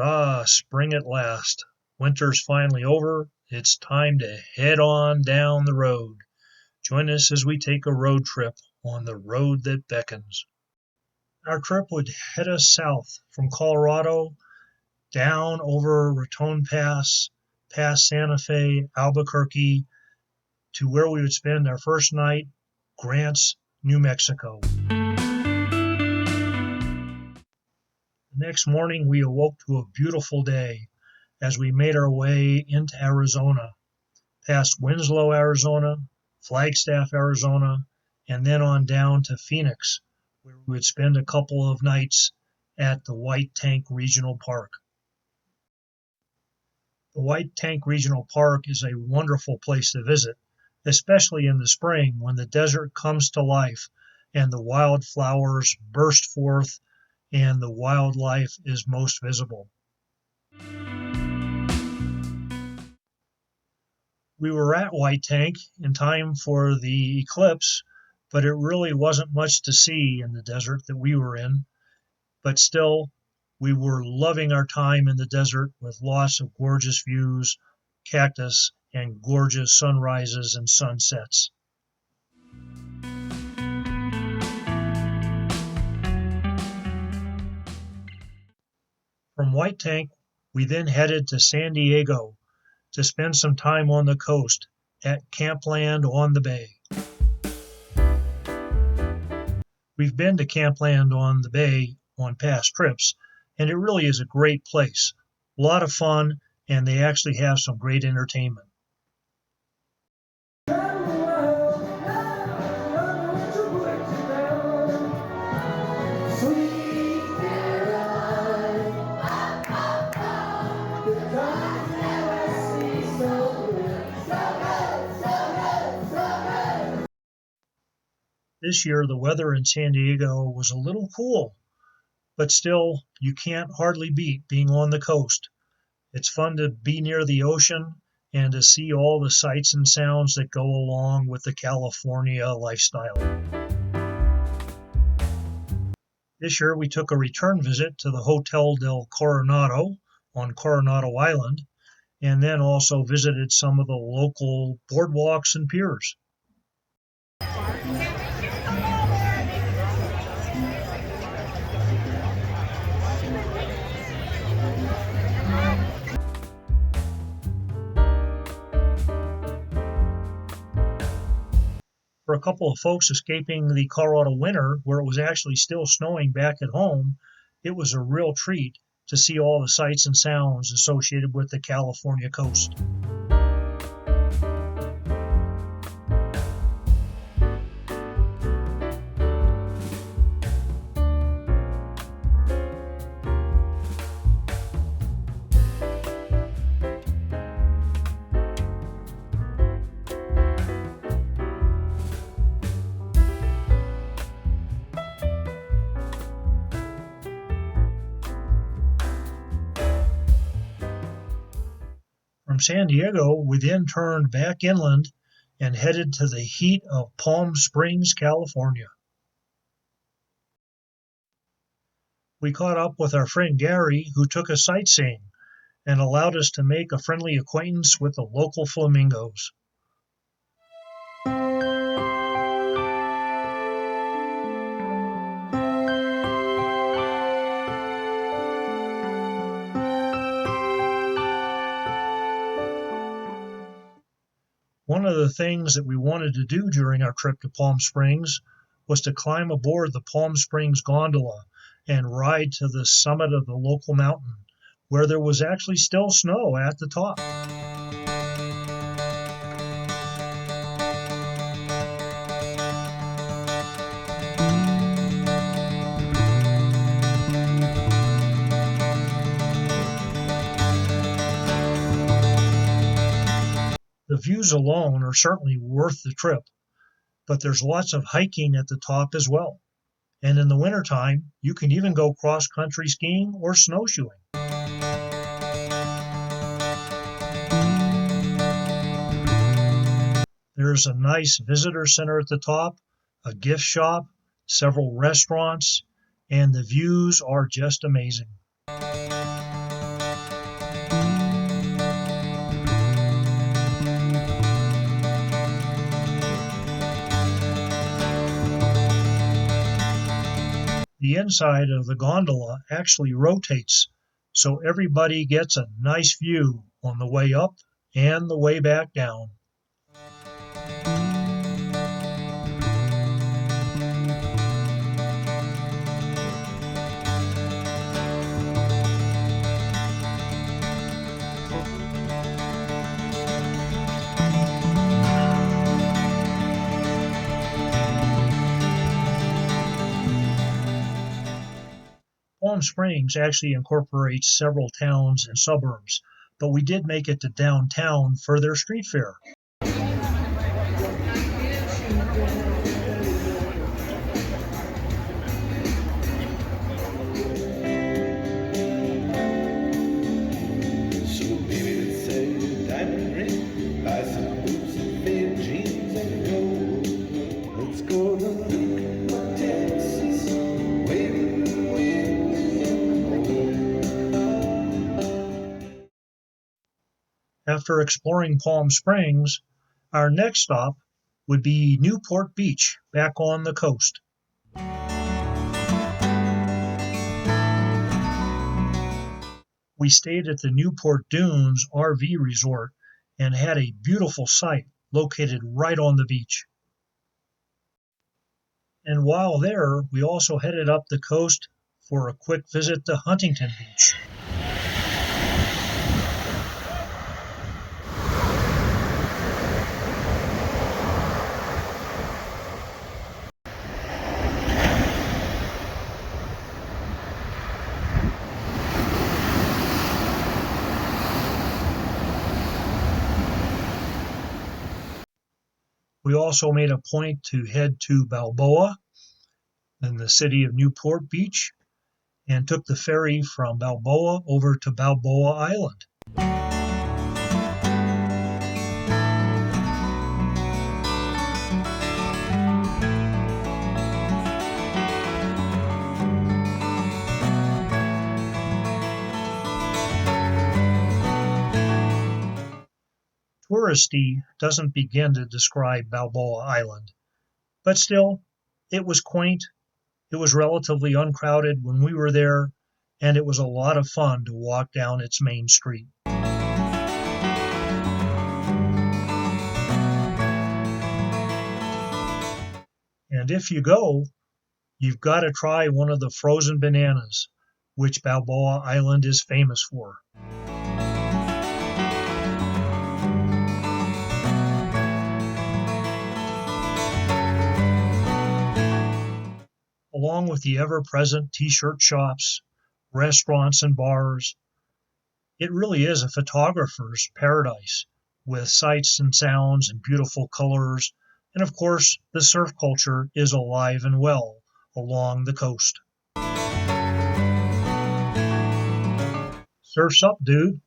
Ah, spring at last. Winter's finally over. It's time to head on down the road. Join us as we take a road trip on the road that beckons. Our trip would head us south from Colorado down over Raton Pass, past Santa Fe, Albuquerque, to where we would spend our first night, Grants, New Mexico. The next morning, we awoke to a beautiful day as we made our way into Arizona, past Winslow, Arizona, Flagstaff, Arizona, and then on down to Phoenix, where we would spend a couple of nights at the White Tank Regional Park. The White Tank Regional Park is a wonderful place to visit, especially in the spring when the desert comes to life and the wildflowers burst forth and the wildlife is most visible. We were at White Tank in time for the eclipse, but it really wasn't much to see in the desert that we were in. But still, we were loving our time in the desert with lots of gorgeous views, cactus, and gorgeous sunrises and sunsets. From White Tank, we then headed to San Diego to spend some time on the coast at Campland on the Bay. We've been to Campland on the Bay on past trips, and it really is a great place. A lot of fun, and they actually have some great entertainment. This year, the weather in San Diego was a little cool, but still, you can't hardly beat being on the coast. It's fun to be near the ocean and to see all the sights and sounds that go along with the California lifestyle. This year, we took a return visit to the Hotel del Coronado on Coronado Island, and then also visited some of the local boardwalks and piers. For a couple of folks escaping the Colorado winter, where it was actually still snowing back at home, it was a real treat to see all the sights and sounds associated with the California coast. From San Diego, we then turned back inland and headed to the heat of Palm Springs, California. We caught up with our friend Gary, who took us sightseeing and allowed us to make a friendly acquaintance with the local flamingos. One of the things that we wanted to do during our trip to Palm Springs was to climb aboard the Palm Springs gondola and ride to the summit of the local mountain, where there was actually still snow at the top. The views alone are certainly worth the trip, but there's lots of hiking at the top as well. And in the wintertime, you can even go cross-country skiing or snowshoeing. There's a nice visitor center at the top, a gift shop, several restaurants, and the views are just amazing. The inside of the gondola actually rotates, so everybody gets a nice view on the way up and the way back down. Palm Springs actually incorporates several towns and suburbs, but we did make it to downtown for their street fair. So baby, let's say a diamond ring, buy some boots and faded jeans and go. Let's go to Newport, Texas, waving After exploring Palm Springs, our next stop would be Newport Beach, back on the coast. We stayed at the Newport Dunes RV resort and had a beautiful site located right on the beach. And while there, we also headed up the coast for a quick visit to Huntington Beach. We also made a point to head to Balboa in the city of Newport Beach and took the ferry from Balboa over to Balboa Island. Touristy doesn't begin to describe Balboa Island, but still, it was quaint, it was relatively uncrowded when we were there, and it was a lot of fun to walk down its main street. And if you go, you've got to try one of the frozen bananas, which Balboa Island is famous for. Along with the ever-present t-shirt shops, restaurants, and bars, it really is a photographer's paradise with sights and sounds and beautiful colors. And of course, the surf culture is alive and well along the coast. Surf's up, dude.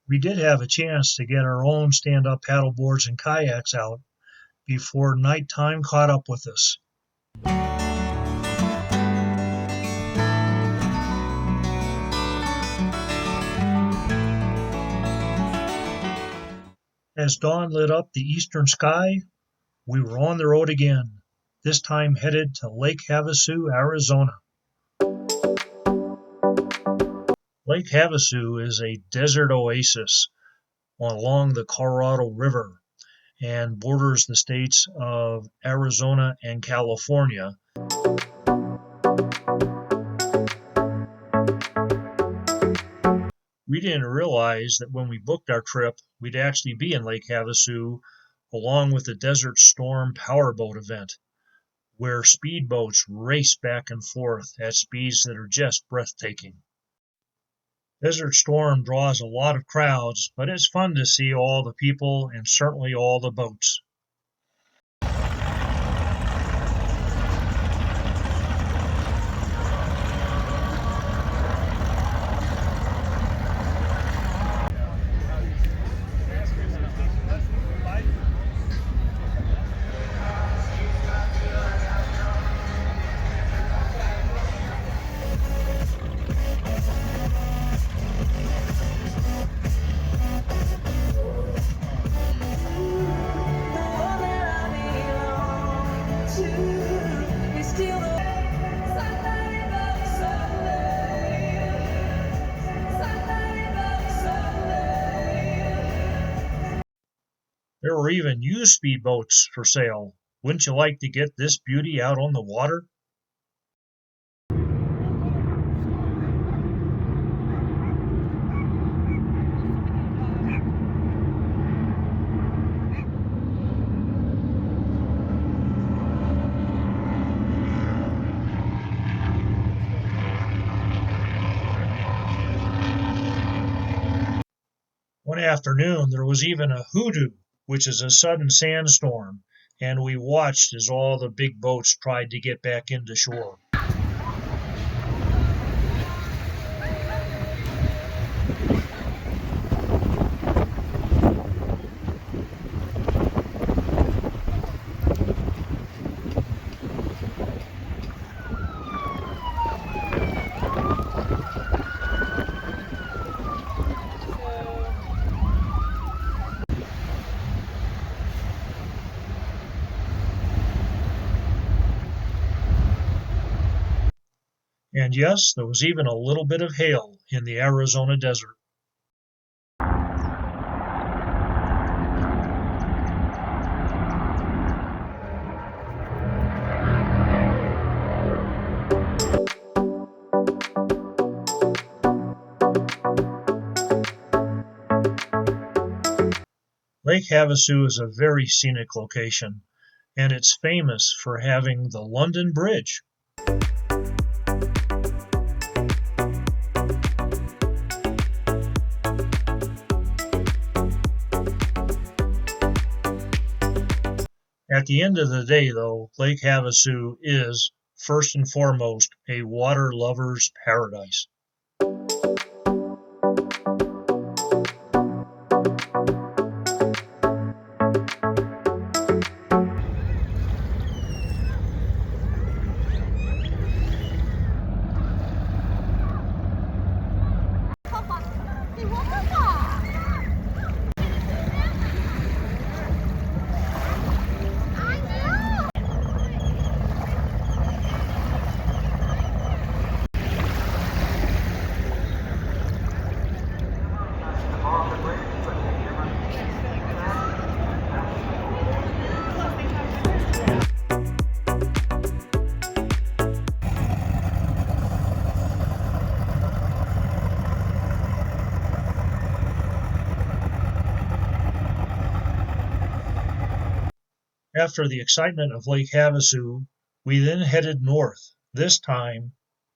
We did have a chance to get our own stand-up paddleboards and kayaks out before nighttime caught up with us. As dawn lit up the eastern sky, we were on the road again, this time headed to Lake Havasu, Arizona. Lake Havasu is a desert oasis along the Colorado River and borders the states of Arizona and California. We didn't realize that when we booked our trip, we'd actually be in Lake Havasu along with the Desert Storm powerboat event, where speedboats race back and forth at speeds that are just breathtaking. Desert Storm draws a lot of crowds, but it's fun to see all the people and certainly all the boats. There were even used speedboats for sale. Wouldn't you like to get this beauty out on the water? One afternoon there was even a hoodoo, which is a sudden sandstorm, and we watched as all the big boats tried to get back into shore. And yes, there was even a little bit of hail in the Arizona desert. Lake Havasu is a very scenic location, and it's famous for having the London Bridge. At the end of the day, though, Lake Havasu is, first and foremost, a water lover's paradise. After the excitement of Lake Havasu, we then headed north, this time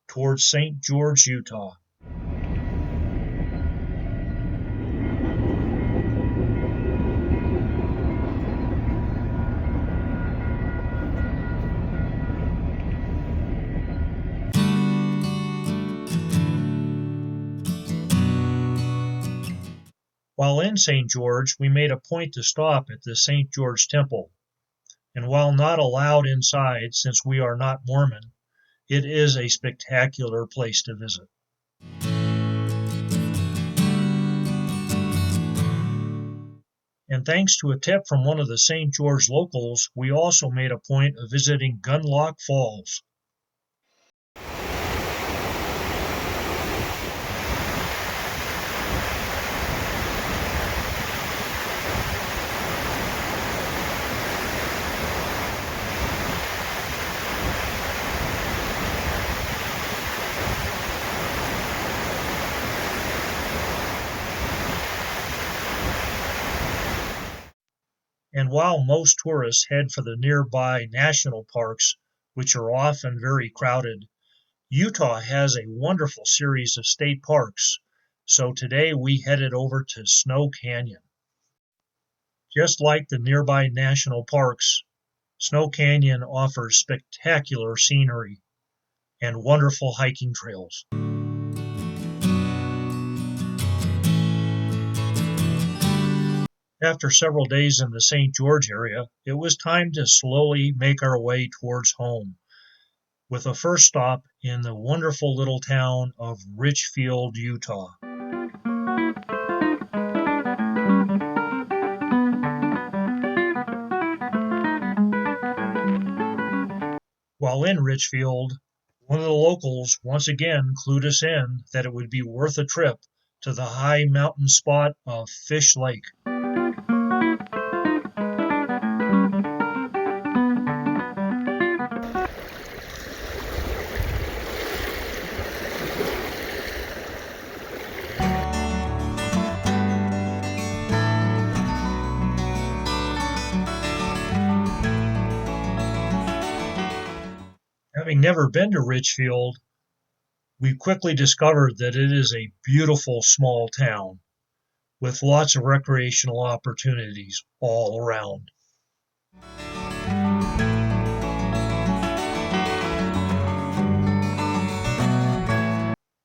towards St. George, Utah. While in St. George, we made a point to stop at the St. George Temple, and while not allowed inside since we are not Mormon, it is a spectacular place to visit. And thanks to a tip from one of the St. George locals, we also made a point of visiting Gunlock Falls. And while most tourists head for the nearby national parks, which are often very crowded, Utah has a wonderful series of state parks. So today we headed over to Snow Canyon. Just like the nearby national parks, Snow Canyon offers spectacular scenery and wonderful hiking trails. After several days in the St. George area, it was time to slowly make our way towards home, with a first stop in the wonderful little town of Richfield, Utah. While in Richfield, one of the locals once again clued us in that it would be worth a trip to the high mountain spot of Fish Lake. Having never been to Richfield, we quickly discovered that it is a beautiful small town with lots of recreational opportunities all around.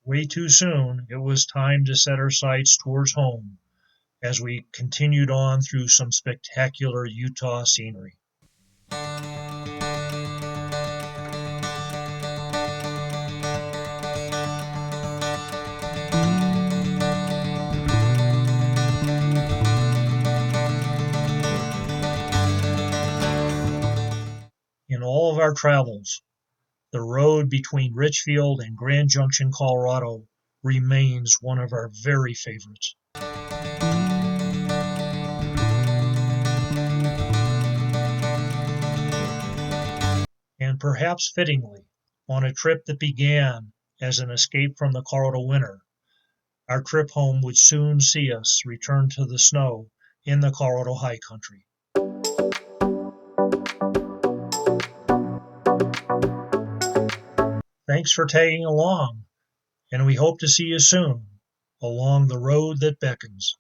Way too soon, it was time to set our sights towards home as we continued on through some spectacular Utah scenery. In all of our travels, the road between Richfield and Grand Junction, Colorado remains one of our very favorites. And perhaps fittingly, on a trip that began as an escape from the Colorado winter, our trip home would soon see us return to the snow in the Colorado high country. Thanks for tagging along, and we hope to see you soon along the road that beckons.